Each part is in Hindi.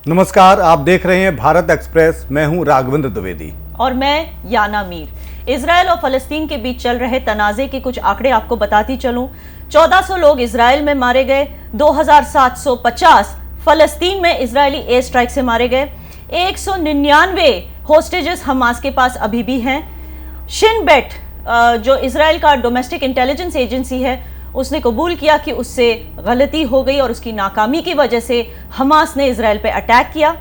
नमस्कार, आप देख रहे हैं भारत एक्सप्रेस। मैं हूं राघवेंद्र द्विवेदी और मैं याना मीर। इजराइल और फलस्तीन के बीच चल रहे तनाजे के कुछ आंकड़े आपको बताती चलूं। 1400 लोग इजराइल में मारे गए, 2750 फलस्तीन में इजरायली एयर स्ट्राइक से मारे गए, 199 होस्टेजेस हमास के पास अभी भी हैं। शिन बेट जो इजराइल का डोमेस्टिक इंटेलिजेंस एजेंसी है, उसने कबूल किया कि उससे गलती हो गई और उसकी नाकामी की वजह से हमास ने इजराइल पे अटैक किया।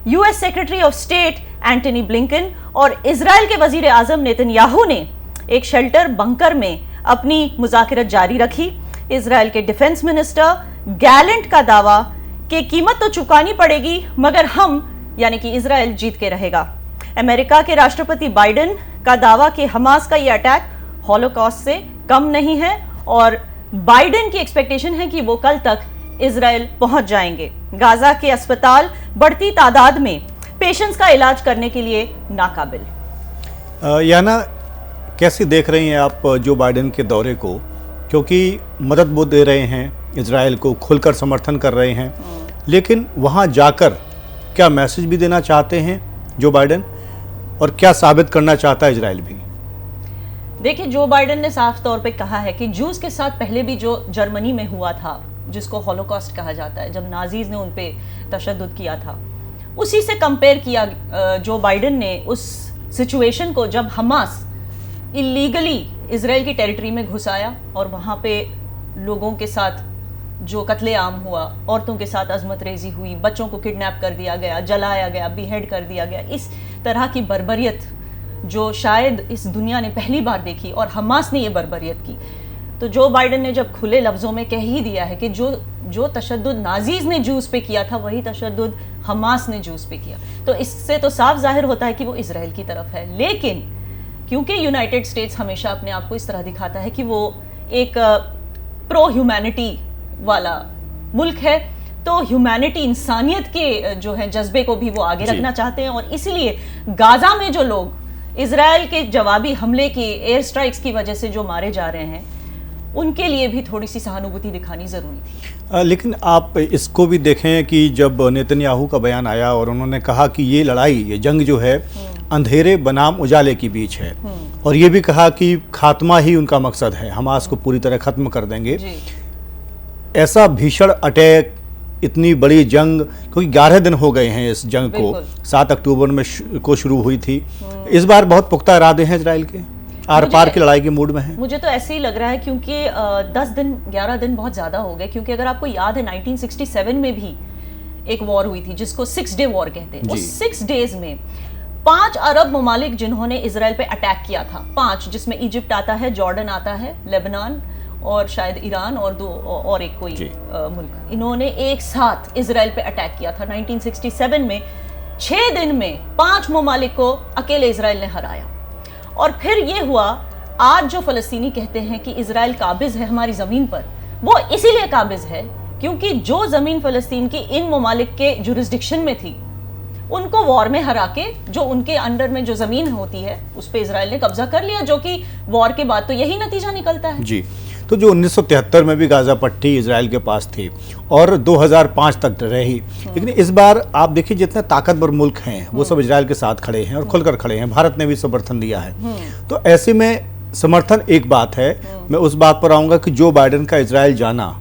US secretary of state Antony Blinken और इजराइल के वजीर आजम नेतन्याहू ने एक शेल्टर बंकर में अपनी मुज़ाकरत जारी रखी। इजराइल के डिफेंस मिनिस्टर गैलेंट का दावा कि कीमत तो चुकानी पड़ेगी मगर हम यानी कि इजराइल जीत के रहेगा। अमेरिका के राष्ट्रपति बाइडेन का दावा कि हमास का यह अटैक हॉलोकॉस्ट से कम नहीं है और बाइडेन की एक्सपेक्टेशन है कि वो कल तक इजराइल पहुंच जाएंगे। गाजा के अस्पताल बढ़ती तादाद में पेशेंट्स का इलाज करने के लिए नाकाबिल। याना, कैसे देख रही हैं आप जो बाइडेन के दौरे को? क्योंकि मदद वो दे रहे हैं, इजराइल को खुलकर समर्थन कर रहे हैं, लेकिन वहां जाकर क्या मैसेज भी देना चाहते हैं जो बाइडेन, और क्या साबित करना चाहता है इजराइल भी? देखिए, जो बाइडेन ने साफ तौर पे कहा है कि जूस के साथ पहले भी जो जर्मनी में हुआ था, जिसको हॉलोकॉस्ट कहा जाता है, जब नाजीज ने उन पे तशद्दुद किया था, उसी से कंपेयर किया जो बाइडेन ने उस सिचुएशन को जब हमास इलीगली इजराइल की टेरिटरी में घुस आया और वहाँ पे लोगों के साथ जो कत्लेआम हुआ, औरतों के साथ अजमत रेजी हुई, बच्चों को किडनैप कर दिया गया, जलाया गया, बीहेड कर दिया गया। इस तरह की बर्बरियत जो शायद इस दुनिया ने पहली बार देखी और हमास ने ये बर्बरियत की। तो जो बाइडेन ने जब खुले लफ्ज़ों में कह ही दिया है कि जो तशद्दुद नाजीज ने जूस पे किया था वही तशद्दुद हमास ने जूस पे किया, तो इससे तो साफ जाहिर होता है कि वो इजराइल की तरफ है। लेकिन क्योंकि यूनाइटेड स्टेट्स हमेशा अपने आप को इस तरह दिखाता है कि वो एक प्रो ह्यूमैनिटी वाला मुल्क है, तो ह्यूमैनिटी, इंसानियत के जो है जज्बे को भी वो आगे रखना चाहते हैं और इसलिए गाजा में जो लोग इजराइल के जवाबी हमले की, एयर स्ट्राइक्स की वजह से जो मारे जा रहे हैं, उनके लिए भी थोड़ी सी सहानुभूति दिखानी जरूरी थी। लेकिन आप इसको भी देखें कि जब नेतन्याहू का बयान आया और उन्होंने कहा कि ये लड़ाई, ये जंग जो है अंधेरे बनाम उजाले के बीच है, और ये भी कहा कि खात्मा ही उनका मकसद है, हमास को पूरी तरह खत्म कर देंगे। ऐसा भीषण अटैक, इतनी बड़ी जंग, क्योंकि 11 दिन हो गए हैं इस जंग को, 7 अक्टूबर में को शुरू हुई थी। इस बार बहुत पुख्ता इरादे हैं इजराइल के, आर पार की लड़ाई के मूड में है। मुझे तो ऐसे ही लग रहा है क्योंकि 10 दिन 11 दिन बहुत ज्यादा हो गए। क्योंकि अगर आपको याद है 1967 में भी एक वॉर हुई थी जिसको 6 डे वॉर कहते हैं। उस 6 डेज में 5 अरब ममालिक जिन्होंने इजराइल पे अटैक किया था, 5, जिसमें इजिप्ट आता है, जॉर्डन आता है, लेबनान और शायद ईरान और 2 और एक कोई मुल्क, इन्होंने एक साथ इजराइल पे अटैक किया था 1967 में। 6 दिन में 5 ममालिक को अकेले इजराइल ने हराया। और फिर ये हुआ, आज जो फलस्तीनी कहते हैं कि इजराइल काबिज है हमारी जमीन पर, वो इसीलिए काबिज है क्योंकि जो जमीन फलस्तीन की इन ममालिक के जुरिस्डिक्शन में थी, उनको वॉर में हरा के, जो उनके अंडर में जो जमीन होती है उस पे इजराइल ने कब्जा कर लिया, जो कि वॉर के बाद तो यही नतीजा निकलता है। जी, तो जो 1973 में भी गाजा पट्टी इजराइल के पास थी और 2005 तक रही, लेकिन इस बार आप देखिए जितने ताकतवर मुल्क हैं वो सब इजराइल के साथ खड़े हैं और खुलकर खड़े हैं। भारत ने भी समर्थन दिया है। तो ऐसे में समर्थन एक बात है, मैं उस बात पर आऊंगा कि जो बाइडेन का इजराइल जाना,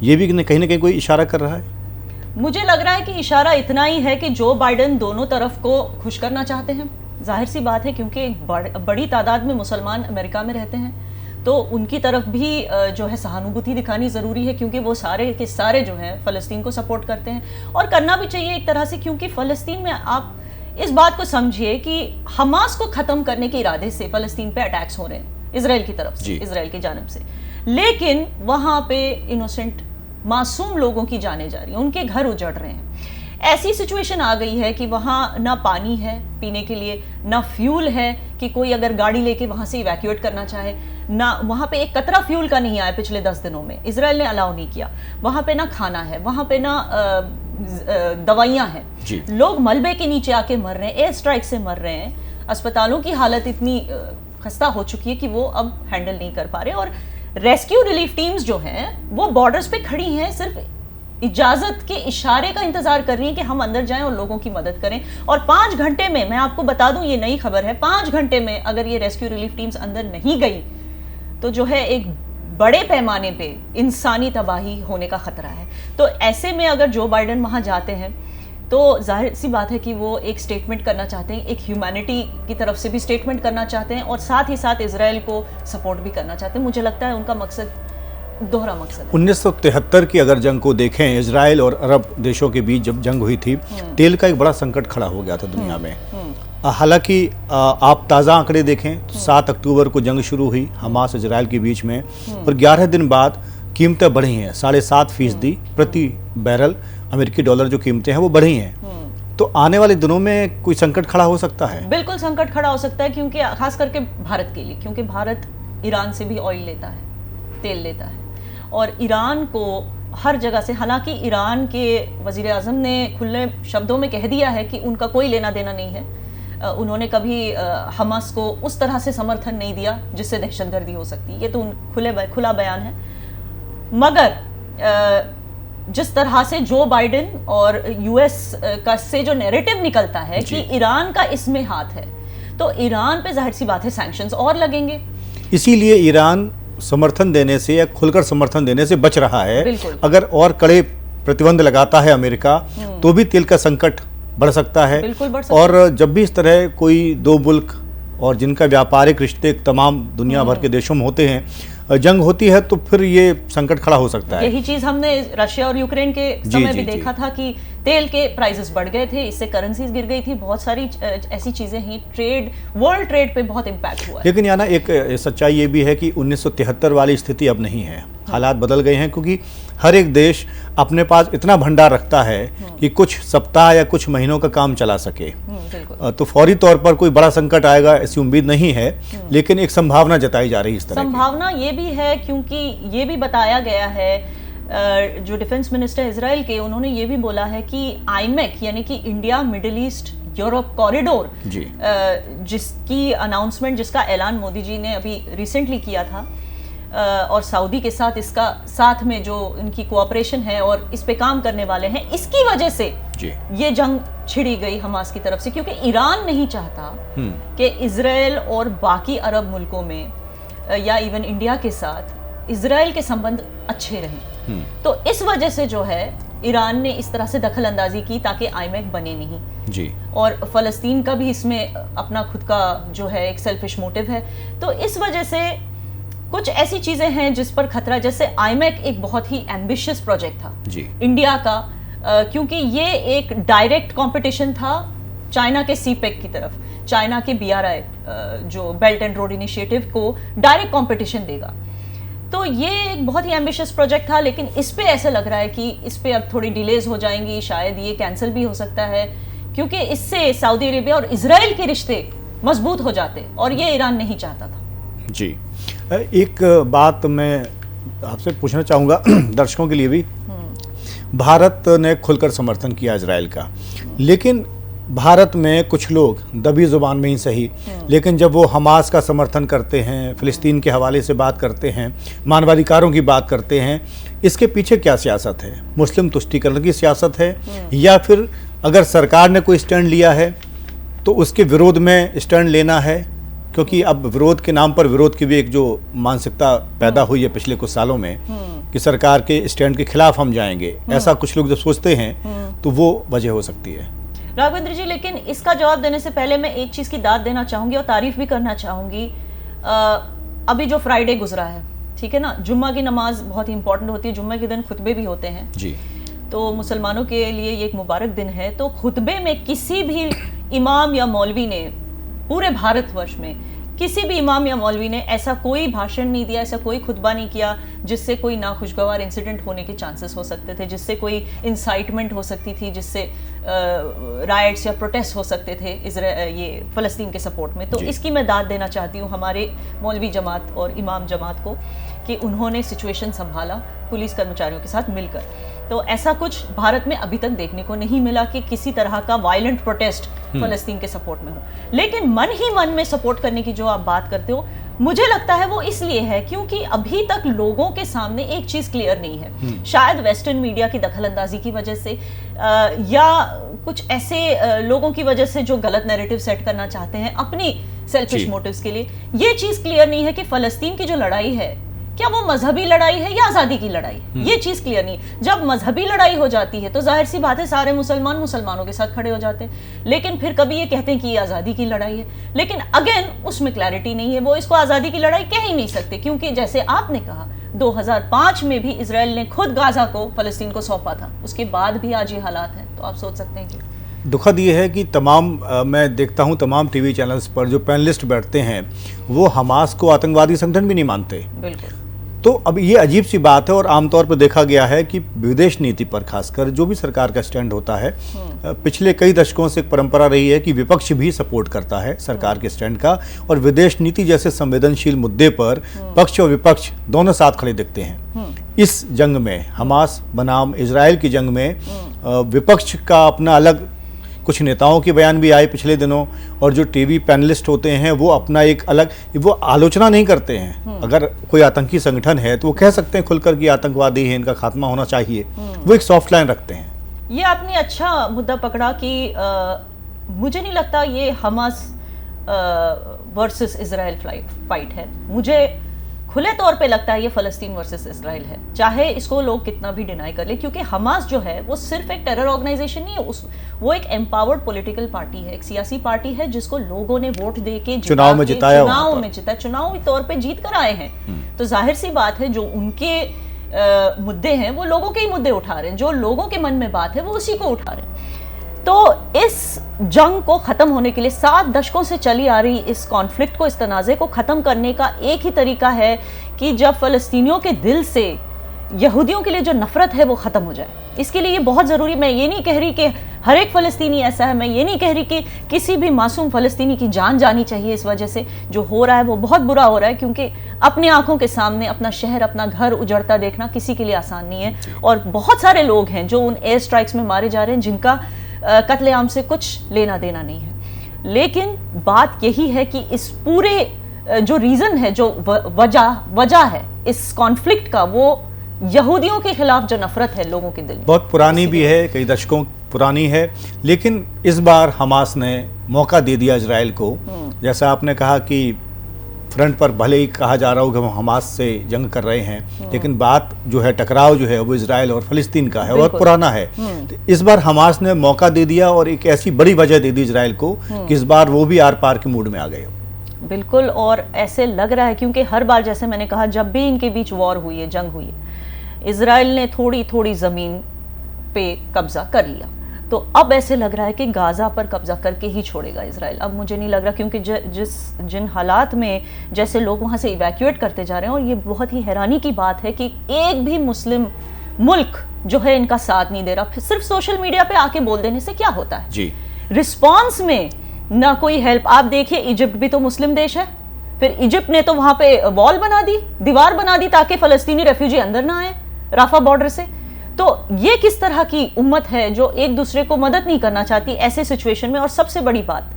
ये भी कहीं ना कहीं कोई इशारा कर रहा है। मुझे लग रहा है कि इशारा इतना ही है कि जो बाइडेन दोनों तरफ को खुश करना चाहते हैं। जाहिर सी बात है क्योंकि एक बड़ी तादाद में मुसलमान अमेरिका में रहते हैं, तो उनकी तरफ भी जो है सहानुभूति दिखानी ज़रूरी है, क्योंकि वो सारे के सारे जो हैं फ़लस्तीन को सपोर्ट करते हैं और करना भी चाहिए एक तरह से। क्योंकि फ़लस्तीन में आप इस बात को समझिए कि हमास को ख़त्म करने के इरादे से फ़लस्तीन पे अटैक्स हो रहे हैं इजराइल की तरफ से, इजराइल की जानिब से, लेकिन वहाँ पे इनोसेंट मासूम लोगों की जाने जा रही हैं, उनके घर उजड़ रहे हैं। ऐसी सिचुएशन आ गई है कि वहाँ ना पानी है पीने के लिए, ना फ्यूल है कि कोई अगर गाड़ी लेके वहाँ से इवैक्यूएट करना चाहे, ना वहाँ पे एक कतरा फ्यूल का नहीं आया पिछले 10 दिनों में, इजराइल ने अलाउ नहीं किया। वहाँ पे ना खाना है, वहाँ पे ना दवाइयाँ हैं, लोग मलबे के नीचे आके मर रहे हैं, एयर स्ट्राइक से मर रहे हैं। अस्पतालों की हालत इतनी खस्ता हो चुकी है कि वो अब हैंडल नहीं कर पा रहे, और रेस्क्यू रिलीफ टीम्स जो हैं वो बॉर्डर्स पे खड़ी हैं सिर्फ इजाजत के इशारे का इंतजार कर रही है कि हम अंदर जाएं और लोगों की मदद करें। और 5 घंटे में, मैं आपको बता दूं, ये नई खबर है, 5 घंटे में अगर ये रेस्क्यू रिलीफ टीम्स अंदर नहीं गई तो जो है एक बड़े पैमाने पे इंसानी तबाही होने का खतरा है। तो ऐसे में अगर जो बाइडेन वहां जाते हैं तो जाहिर सी बात है कि वो एक स्टेटमेंट करना चाहते हैं, एक ह्यूमैनिटी की तरफ से भी स्टेटमेंट करना चाहते हैं और साथ ही साथ इजराइल को सपोर्ट भी करना चाहते हैं। मुझे लगता है उनका मकसद दोहरा मकसद है। 1973 की अगर जंग को देखें, इजराइल और अरब देशों के बीच जब जंग हुई थी, तेल का एक बड़ा संकट खड़ा हो गया था दुनिया में। हालांकि आप ताज़ा आंकड़े देखें तो 7 अक्टूबर को जंग शुरू हुई हमास इजराइल के बीच में और 11 दिन बाद कीमतें बढ़ी हैं, 7.5% प्रति बैरल अमेरिकी डॉलर जो कीमतें हैं वो बढ़ी हैं। तो आने वाले दिनों में कोई संकट खड़ा हो सकता है? बिल्कुल संकट खड़ा हो सकता है, क्योंकि खास करके भारत के लिए, क्योंकि भारत ईरान से भी ऑयल लेता है, तेल लेता है और ईरान को हर जगह से, हालांकि ईरान के वजीर आज़म ने खुले शब्दों में कह दिया है कि उनका कोई लेना देना नहीं है, उन्होंने कभी हमास को उस तरह से समर्थन नहीं दिया जिससे दहशतगर्दी हो सकती है, ये तो खुला बयान है। मगर जिस तरह से जो बाइडेन और यूएस का से जो नैरेटिव निकलता है कि ईरान का इसमें हाथ है, तो ईरान पे जाहिर सी बात है सैंक्शंस और लगेंगे। इसीलिए ईरान समर्थन देने से या खुलकर समर्थन देने से बच रहा है। अगर और कड़े प्रतिबंध लगाता है अमेरिका तो भी तेल का संकट बढ़ सकता है। और जब भी इस तरह कोई दो मुल्क और जिनका व्यापारिक रिश्ते तमाम दुनिया भर के देशों में होते हैं, जंग होती है तो फिर ये संकट खड़ा हो सकता है। यही चीज हमने रशिया और यूक्रेन के समय भी देखा था कि तेल के प्राइसेस बढ़ गए थे, इससे करेंसीज गिर गई थी, बहुत सारी ऐसी चीजें ही, ट्रेड, वर्ल्ड ट्रेड पे बहुत इम्पैक्ट हुआ है। लेकिन याना एक सच्चाई ये भी है कि 1973 वाली स्थिति अब नहीं है, हालात बदल गए हैं, क्योंकि हर एक देश अपने पास इतना भंडार रखता है कि कुछ सप्ताह या कुछ महीनों का काम चला सके। तो फौरी तौर पर कोई बड़ा संकट आएगा ऐसी उम्मीद नहीं है, लेकिन एक संभावना जताई जा रही है इस तरह। संभावना ये भी है क्योंकि ये भी बताया गया है, जो डिफेंस मिनिस्टर इजराइल के, उन्होंने ये भी बोला है कि आईमेक यानी कि India middle east Europe corridor, जिसकी अनाउंसमेंट, जिसका ऐलान मोदी जी ने अभी रिसेंटली किया था, और सऊदी के साथ इसका साथ में जो इनकी कोऑपरेशन है और इस पे काम करने वाले हैं, इसकी वजह से ये जंग छिड़ी गई हमास की तरफ से, क्योंकि ईरान नहीं चाहता कि इजराइल और बाकी अरब मुल्कों में या इवन इंडिया के साथ इजराइल के संबंध अच्छे रहें। तो इस वजह से जो है ईरान ने इस तरह से दखल अंदाजी की ताकि आईमेक बने नहीं जी। और फलस्तीन का भी इसमें अपना खुद का जो है एक सेल्फिश मोटिव है। तो इस वजह से कुछ ऐसी चीजें हैं जिस पर खतरा, जैसे आईमेक एक बहुत ही एम्बिशियस प्रोजेक्ट था जी इंडिया का, क्योंकि ये एक डायरेक्ट कंपटीशन था चाइना के सीपेक की तरफ, चाइना के BRI जो बेल्ट एंड रोड इनिशिएटिव को डायरेक्ट कंपटीशन देगा। तो ये एक बहुत ही एम्बिशियस प्रोजेक्ट था, लेकिन इस पे ऐसा लग रहा है कि इस पे अब थोड़ी डिलेज हो जाएंगी, शायद ये कैंसिल भी हो सकता है, क्योंकि इससे सऊदी अरेबिया और इजराइल के रिश्ते मजबूत हो जाते और ये ईरान नहीं चाहता था जी। एक बात मैं आपसे पूछना चाहूँगा, दर्शकों के लिए भी, भारत ने खुलकर समर्थन किया इजराइल का, लेकिन भारत में कुछ लोग दबी जुबान में ही सही, लेकिन जब वो हमास का समर्थन करते हैं, फिलिस्तीन के हवाले से बात करते हैं, मानवाधिकारों की बात करते हैं, इसके पीछे क्या सियासत है? मुस्लिम तुष्टीकरण की सियासत है, या फिर अगर सरकार ने कोई स्टैंड लिया है तो उसके विरोध में स्टैंड लेना है? क्योंकि अब विरोध के नाम पर विरोध की भी एक जो मानसिकता पैदा हुई है पिछले कुछ सालों में कि सरकार के स्टैंड के खिलाफ हम जाएंगे, ऐसा कुछ लोग जब सोचते हैं तो वो वजह हो सकती है। राघवेंद्र जी, लेकिन इसका जवाब देने से पहले मैं एक चीज़ की दाद देना चाहूँगी और तारीफ भी करना चाहूँगी। अभी जो फ्राइडे गुजरा है, ठीक है ना, जुम्मा की नमाज बहुत ही इंपॉर्टेंट होती है, जुम्मे के दिन खुतबे भी होते हैं जी, तो मुसलमानों के लिए ये एक मुबारक दिन है। तो खुतबे में किसी भी इमाम या मौलवी ने, पूरे भारतवर्ष में किसी भी इमाम या मौलवी ने ऐसा कोई भाषण नहीं दिया, ऐसा कोई खुतबा नहीं किया जिससे कोई नाखुशगवार इंसिडेंट होने के चांसेस हो सकते थे, जिससे कोई इंसाइटमेंट हो सकती थी, जिससे राइट्स या प्रोटेस्ट हो सकते थे ये फ़लस्तीन के सपोर्ट में। तो इसकी मैं दाद देना चाहती हूँ हमारे मौलवी जमात और इमाम जमात को कि उन्होंने सिचुएशन संभाला पुलिस कर्मचारियों के साथ मिलकर। तो ऐसा कुछ भारत में अभी तक देखने को नहीं मिला कि किसी तरह का वायलेंट प्रोटेस्ट फलस्तीन के सपोर्ट में हो। लेकिन मन ही मन में सपोर्ट करने की जो आप बात करते हो, मुझे लगता है वो इसलिए है क्योंकि अभी तक लोगों के सामने एक चीज क्लियर नहीं है, शायद वेस्टर्न मीडिया की दखलंदाजी की वजह से या कुछ ऐसे लोगों की वजह से जो गलत नैरेटिव सेट करना चाहते हैं अपनी सेल्फिश मोटिव्स के लिए। ये चीज क्लियर नहीं है कि फलस्तीन की जो लड़ाई है क्या वो मजहबी लड़ाई है या आजादी की लड़ाई, ये चीज क्लियर नहीं। जब मजहबी लड़ाई हो जाती है तो जाहिर सी बात है सारे मुसलमान मुसलमानों के साथ खड़े हो जाते हैं, लेकिन फिर कभी ये कहते हैं कि ये आजादी की लड़ाई है, लेकिन अगेन उसमें क्लैरिटी नहीं है, वो इसको आजादी की लड़ाई कह ही नहीं सकते क्योंकि जैसे आपने कहा 2005 में भी इजराइल ने खुद गाजा को फलस्तीन को सौंपा था, उसके बाद भी आज ये हालात हैं। तो आप सोच सकते हैं कि दुखद ये है कि तमाम मैं देखता हूँ तमाम टीवी चैनल्स पर जो पैनलिस्ट बैठते हैं वो हमास को आतंकवादी संगठन भी नहीं मानते। बिल्कुल। तो अब ये अजीब सी बात है और आमतौर पर देखा गया है कि विदेश नीति पर खासकर जो भी सरकार का स्टैंड होता है, पिछले कई दशकों से एक परंपरा रही है कि विपक्ष भी सपोर्ट करता है सरकार के स्टैंड का, और विदेश नीति जैसे संवेदनशील मुद्दे पर पक्ष और विपक्ष दोनों साथ खड़े दिखते हैं। इस जंग में, हमास बनाम इजराइल की जंग में, विपक्ष का अपना अलग कुछ नेताओं के बयान भी आए पिछले दिनों, और जो टीवी पैनलिस्ट होते हैं वो अपना एक अलग, वो आलोचना नहीं करते हैं। अगर कोई आतंकी संगठन है तो वो कह सकते हैं खुलकर कि आतंकवादी है, इनका खात्मा होना चाहिए, वो एक सॉफ्ट लाइन रखते हैं। ये आपने अच्छा मुद्दा पकड़ा कि मुझे नहीं लगता ये हमास वर्सेस इजराइल फाइट है, मुझे खुले तौर पे लगता है ये फलस्तीन वर्सेस इजराइल है, चाहे इसको लोग कितना भी डिनाई कर ले, क्योंकि हमास जो है वो सिर्फ एक टेरर ऑर्गेनाइजेशन नहीं है, वो एक एम्पावर्ड पॉलिटिकल पार्टी है, एक सियासी पार्टी है जिसको लोगों ने वोट दे के चुनाव में जिताया, चुनावी तौर पे जीत कर आए हैं। तो जाहिर सी बात है जो उनके मुद्दे हैं वो लोगों के ही मुद्दे उठा रहे हैं, जो लोगों के मन में बात है वो उसी को उठा रहे हैं। तो इस जंग को खत्म होने के लिए 7 दशकों से चली आ रही इस कॉन्फ्लिक्ट को, इस तनाज़े को खत्म करने का एक ही तरीका है कि जब फलस्तीनियों के दिल से यहूदियों के लिए जो नफरत है वो खत्म हो जाए। इसके लिए ये बहुत ज़रूरी, मैं ये नहीं कह रही कि हर एक फ़लस्तीनी ऐसा है, मैं ये नहीं कह रही कि किसी भी मासूम फ़लस्तीनी की जान जानी चाहिए इस वजह से, जो हो रहा है वो बहुत बुरा हो रहा है, क्योंकि अपनी आंखों के सामने अपना शहर, अपना घर उजड़ता देखना किसी के लिए आसान नहीं है। और बहुत सारे लोग हैं जो उन एयर स्ट्राइक्स में मारे जा रहे हैं जिनका कत्लेआम से कुछ लेना देना नहीं है। लेकिन बात यही है कि इस पूरे जो रीज़न है, जो वजह है इस कॉन्फ्लिक्ट का, वो यहूदियों के खिलाफ जो नफरत है लोगों के दिल में, बहुत पुरानी भी है, कई दशकों पुरानी है, लेकिन इस बार हमास ने मौका दे दिया इजराइल को। जैसा आपने कहा कि फ्रंट पर भले ही कहा जा रहा हो कि हम हमास से जंग कर रहे हैं, लेकिन बात जो है, टकराव जो है वो इजराइल और फ़लस्तीन का है, बहुत पुराना है। तो इस बार हमास ने मौका दे दिया और एक ऐसी बड़ी वजह दे दी इजराइल को कि इस बार वो भी आर पार के मूड में आ गए। बिल्कुल, और ऐसे लग रहा है क्योंकि हर बार, जैसे मैंने कहा, जब भी इनके बीच वॉर हुई है, जंग हुई है, इजराइल ने थोड़ी थोड़ी ज़मीन पे कब्जा कर लिया। तो अब ऐसे लग रहा है कि गाज़ा पर कब्जा करके ही छोड़ेगा इजराइल। अब मुझे नहीं लग रहा, क्योंकि जिन हालात में जैसे लोग वहाँ से इवैक्यूएट करते जा रहे हैं, और ये बहुत ही हैरानी की बात है कि एक भी मुस्लिम मुल्क जो है इनका साथ नहीं दे रहा। सिर्फ सोशल मीडिया पे आके बोल देने से क्या होता है जी, रिस्पॉन्स में ना कोई हेल्प। आप देखिए, इजिप्ट भी तो मुस्लिम देश है, फिर इजिप्ट ने तो वहाँ पे वॉल बना दी, दीवार बना दी ताकि फ़लस्तीनी रेफ्यूजी अंदर ना आए राफा बॉर्डर से। तो ये किस तरह की उम्मत है जो एक दूसरे को मदद नहीं करना चाहती ऐसे सिचुएशन में। और सबसे बड़ी बात,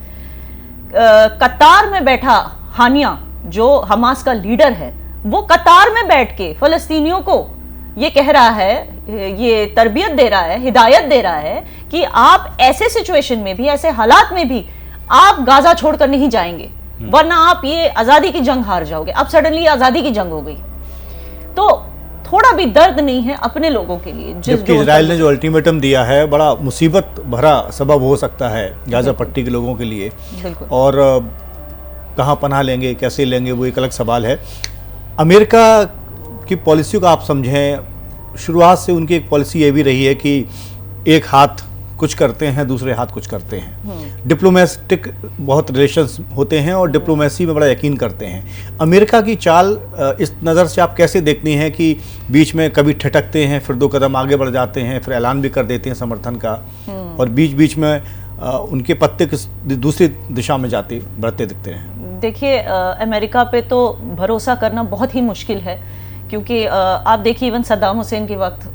कतार में बैठा हानिया जो हमास का लीडर है, वो कतार में बैठ के फ़लस्तीनियों को ये कह रहा है, ये तरबियत दे रहा है, हिदायत दे रहा है कि आप ऐसे सिचुएशन में भी, ऐसे हालात में भी आप गाजा छोड़कर नहीं जाएंगे, वरना आप ये आज़ादी की जंग हार जाओगे। अब सडनली आज़ादी की जंग हो गई, तो थोड़ा भी दर्द नहीं है अपने लोगों के लिए। जबकि इजराइल ने जो अल्टीमेटम दिया है बड़ा मुसीबत भरा सबब हो सकता है गाजा पट्टी के लोगों के लिए, और कहाँ पनाह लेंगे, कैसे लेंगे, वो एक अलग सवाल है। अमेरिका की पॉलिसी को आप समझें, शुरुआत से उनकी एक पॉलिसी ये भी रही है कि एक हाथ कुछ करते हैं, दूसरे हाथ कुछ करते हैं। डिप्लोमेटिक बहुत रिलेशंस होते हैं और डिप्लोमेसी में बड़ा यकीन करते हैं। अमेरिका की चाल इस नज़र से आप कैसे देखती हैं कि बीच में कभी ठटकते हैं, फिर 2 कदम आगे बढ़ जाते हैं, फिर ऐलान भी कर देते हैं समर्थन का, और बीच बीच में उनके पत्ते दूसरी दिशा में बढ़ते दिखते हैं? देखिए, अमेरिका पे तो भरोसा करना बहुत ही मुश्किल है, क्योंकि आप देखिए इवन सद्दाम हुसैन के वक्त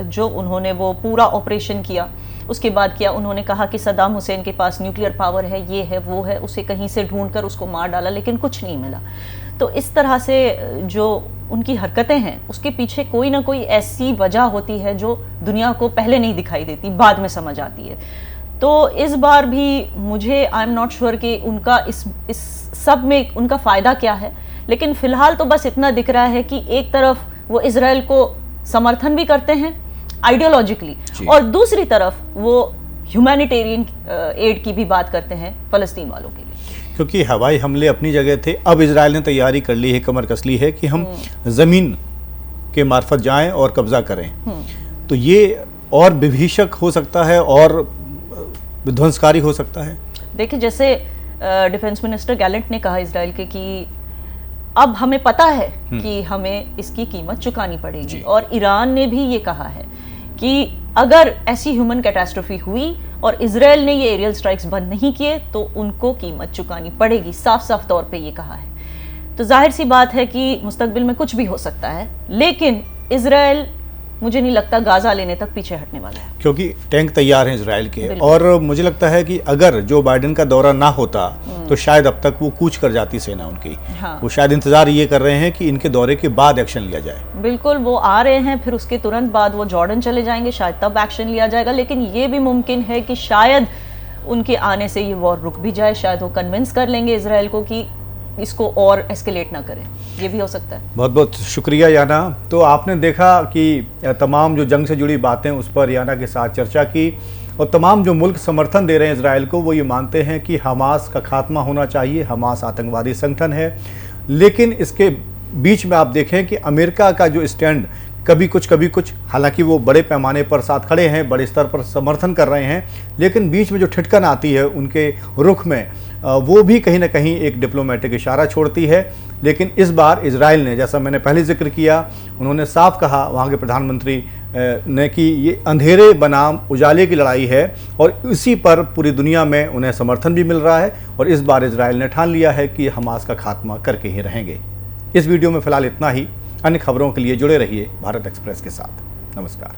जो उन्होंने वो पूरा ऑपरेशन किया, उसके बाद किया, उन्होंने कहा कि सद्दाम हुसैन के पास न्यूक्लियर पावर है, ये है वो है, उसे कहीं से ढूंढकर उसको मार डाला, लेकिन कुछ नहीं मिला। तो इस तरह से जो उनकी हरकतें हैं उसके पीछे कोई ना कोई ऐसी वजह होती है जो दुनिया को पहले नहीं दिखाई देती, बाद में समझ आती है। तो इस बार भी मुझे आई एम नॉट श्योर कि उनका इस सब में उनका फ़ायदा क्या है, लेकिन फ़िलहाल तो बस इतना दिख रहा है कि एक तरफ वो इजराइल को समर्थन भी करते हैं आइडियोलॉजिकली, और दूसरी तरफ वो ह्यूमैनिटेरियन एड की भी बात करते हैं फ़लस्तीन वालों के लिए। क्योंकि हवाई हमले अपनी जगह थे, अब इजराइल ने तैयारी कर ली है, कमर कस ली है कि हम ज़मीन के मार्फत जाएं और कब्जा करें। तो ये और विभीषक हो सकता है और विध्वंसकारी हो सकता है। देखिए, जैसे डिफेंस मिनिस्टर गैलेंट ने कहा इजराइल के कि अब हमें पता है कि हमें इसकी कीमत चुकानी पड़ेगी, और ईरान ने भी ये कहा है कि अगर ऐसी ह्यूमन कैटास्ट्रोफी हुई और इजराइल ने ये एरियल स्ट्राइक्स बंद नहीं किए तो उनको कीमत चुकानी पड़ेगी, साफ साफ तौर पे ये कहा है। तो जाहिर सी बात है कि मुस्तकबिल में कुछ भी हो सकता है, लेकिन इजराइल मुझे नहीं लगता गाजा लेने तक पीछे हटने वाला है, क्योंकि टैंक तैयार हैं इजराइल के। और मुझे लगता है कि अगर जो बाइडेन का दौरा ना होता तो शायद अब तक वो कूच कर जाती सेना उनकी। वो शायद इंतजार ये कर रहे हैं कि इनके दौरे के बाद एक्शन लिया जाए। बिल्कुल, वो आ रहे हैं, फिर उसके तुरंत बाद वो जॉर्डन चले जाएंगे, शायद तब एक्शन लिया जाएगा। लेकिन ये भी मुमकिन है कि शायद उनके आने से ये वॉर रुक भी जाए, शायद वो कन्विंस कर लेंगे इजराइल को कि इसको और एस्केलेट ना करें, ये भी हो सकता है। बहुत बहुत शुक्रिया याना। तो आपने देखा कि तमाम जो जंग से जुड़ी बातें उस पर याना के साथ चर्चा की, और तमाम जो मुल्क समर्थन दे रहे हैं इजराइल को वो ये मानते हैं कि हमास का खात्मा होना चाहिए। हमास आतंकवादी संगठन है, लेकिन इसके बीच में आप देखें कि अमेरिका का जो स्टैंड कभी कुछ, हालांकि वो बड़े पैमाने पर साथ खड़े हैं, बड़े स्तर पर समर्थन कर रहे हैं, लेकिन बीच में जो ठिठकन आती है उनके रुख में, वो भी कहीं ना कहीं एक डिप्लोमेटिक इशारा छोड़ती है। लेकिन इस बार इजराइल ने, जैसा मैंने पहले जिक्र किया, उन्होंने साफ कहा वहाँ के प्रधानमंत्री ने कि ये अंधेरे बनाम उजाले की लड़ाई है, और इसी पर पूरी दुनिया में उन्हें समर्थन भी मिल रहा है। और इस बार इजराइल ने ठान लिया है कि हमास का खात्मा करके ही रहेंगे। इस वीडियो में फिलहाल इतना ही। अन्य खबरों के लिए जुड़े रहिए भारत एक्सप्रेस के साथ। नमस्कार।